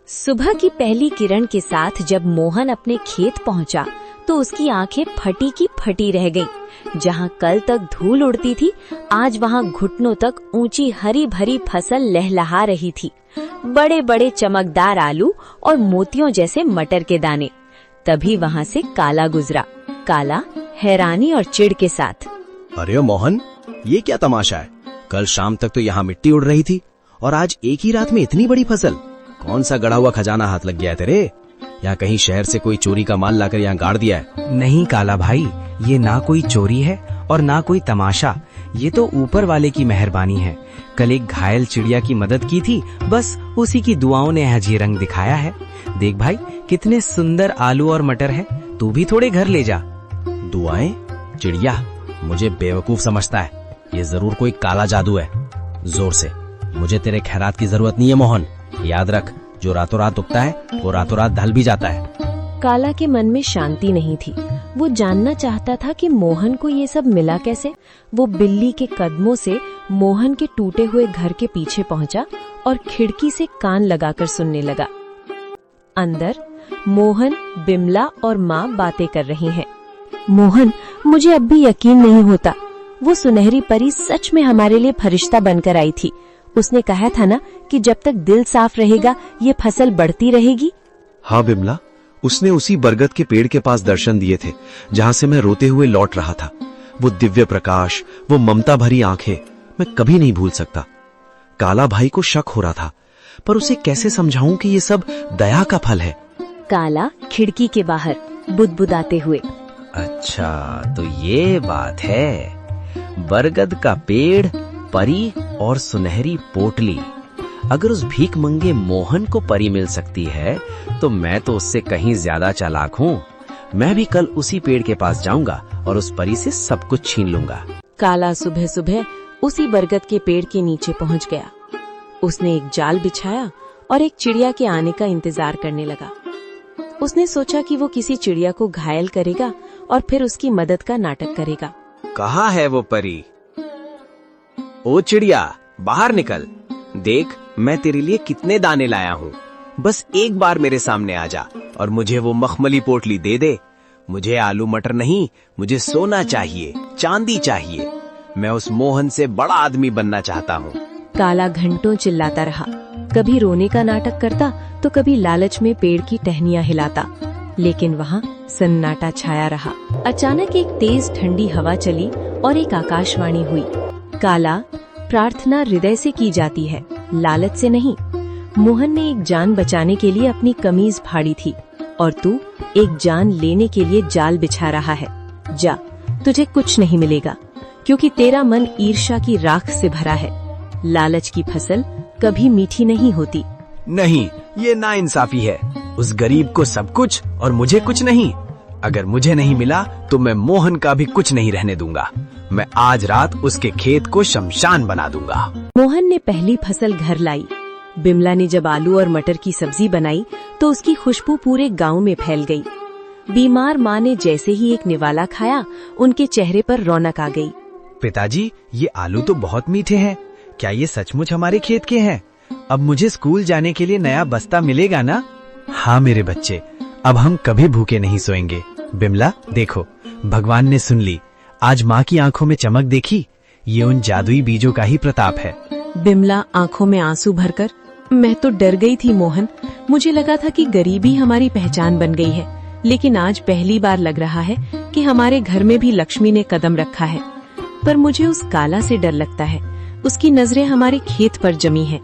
सुबह की पहली किरण के साथ जब मोहन अपने खेत पहुंचा तो उसकी आंखें फटी की फटी रह गईं। जहां कल तक धूल उड़ती थी, आज वहां घुटनों तक ऊंची हरी भरी फसल लहलहा रही थी। बड़े बड़े चमकदार आलू और मोतियों जैसे मटर के दाने। तभी वहां से काला गुजरा। काला हैरानी और चिढ़ के साथ, अरे मोहन, ये क्या तमाशा है? कल शाम तक तो यहाँ मिट्टी उड़ रही थी और आज एक ही रात में इतनी बड़ी फसल। कौन सा गड़ा हुआ खजाना हाथ लग गया है तेरे? या कहीं शहर से कोई चोरी का माल लाकर यहाँ गाड़ दिया है? नहीं काला भाई, ये ना कोई चोरी है और ना कोई तमाशा। ये तो ऊपर वाले की मेहरबानी है। कल एक घायल चिड़िया की मदद की थी, बस उसी की दुआओं ने आज ये रंग दिखाया है। देख भाई, कितने सुंदर आलू और मटर है। तू भी थोड़े घर ले जा। दुआएं? चिड़िया मुझे बेवकूफ समझता है। ये जरूर कोई काला जादू है। जोर से, मुझे तेरे खैरात की जरूरत नहीं है मोहन। याद रख, जो रातों रात उगता है वो रातों रात ढल भी जाता है। काला के मन में शांति नहीं थी। वो जानना चाहता था कि मोहन को ये सब मिला कैसे। वो बिल्ली के कदमों से मोहन के टूटे हुए घर के पीछे पहुंचा और खिड़की से कान लगाकर सुनने लगा। अंदर मोहन, बिमला और माँ बातें कर रही हैं। मोहन, मुझे अब भी यकीन नहीं होता। वो सुनहरी परी सच में हमारे लिए फरिश्ता बनकर आई थी। उसने कहा था ना कि जब तक दिल साफ रहेगा ये फसल बढ़ती रहेगी। हाँ बिमला, उसने उसी बरगद के पेड़ के पास दर्शन दिए थे जहाँ से मैं रोते हुए लौट रहा था। वो दिव्य प्रकाश, वो ममता भरी आंखें, मैं कभी नहीं भूल सकता। काला भाई को शक हो रहा था, पर उसे कैसे समझाऊं कि ये सब दया का फल है। काला खिड़की के बाहर बुदबुदाते हुए, अच्छा तो ये बात है। बरगद का पेड़, परी और सुनहरी पोटली। अगर उस भीख मंगे मोहन को परी मिल सकती है तो मैं तो उससे कहीं ज्यादा चालाक हूँ। मैं भी कल उसी पेड़ के पास जाऊंगा और उस परी से सब कुछ छीन लूंगा। काला सुबह सुबह उसी बरगद के पेड़ के नीचे पहुंच गया। उसने एक जाल बिछाया और एक चिड़िया के आने का इंतजार करने लगा। उसने सोचा कि वो किसी चिड़िया को घायल करेगा और फिर उसकी मदद का नाटक करेगा। कहाँ है वो परी? ओ चिड़िया, बाहर निकल। देख, मैं तेरे लिए कितने दाने लाया हूँ। बस एक बार मेरे सामने आ जा और मुझे वो मखमली पोटली दे दे। मुझे आलू मटर नहीं, मुझे सोना चाहिए, चांदी चाहिए। मैं उस मोहन से बड़ा आदमी बनना चाहता हूँ। काला घंटों चिल्लाता रहा। कभी रोने का नाटक करता तो कभी लालच में पेड़ की टहनियां हिलाता, लेकिन वहाँ सन्नाटा छाया रहा। अचानक एक तेज ठंडी हवा चली और एक आकाशवाणी हुई। काला, प्रार्थना हृदय से की जाती है, लालच से नहीं। मोहन ने एक जान बचाने के लिए अपनी कमीज फाड़ी थी और तू एक जान लेने के लिए जाल बिछा रहा है। जा, तुझे कुछ नहीं मिलेगा, क्योंकि तेरा मन ईर्ष्या की राख से भरा है। लालच की फसल कभी मीठी नहीं होती। नहीं, ये नाइंसाफी है। उस गरीब को सब कुछ और मुझे कुछ नहीं। अगर मुझे नहीं मिला तो मैं मोहन का भी कुछ नहीं रहने दूंगा। मैं आज रात उसके खेत को शमशान बना दूंगा। मोहन ने पहली फसल घर लाई। बिमला ने जब आलू और मटर की सब्जी बनाई तो उसकी खुशबू पूरे गांव में फैल गई। बीमार माँ ने जैसे ही एक निवाला खाया, उनके चेहरे पर रौनक आ गई। पिताजी, ये आलू तो बहुत मीठे हैं। क्या ये सचमुच हमारे खेत के हैं? अब मुझे स्कूल जाने के लिए नया बस्ता मिलेगा ना? हाँ मेरे बच्चे, अब हम कभी भूखे नहीं सोएंगे। बिमला देखो, भगवान ने सुन ली। आज माँ की आंखों में चमक देखी? ये उन जादुई बीजों का ही प्रताप है। बिमला आंखों में आंसू भरकर, मैं तो डर गई थी मोहन। मुझे लगा था कि गरीबी हमारी पहचान बन गई है, लेकिन आज पहली बार लग रहा है कि हमारे घर में भी लक्ष्मी ने कदम रखा है। पर मुझे उस काला से डर लगता है। उसकी नजरें हमारे खेत पर जमी हैं।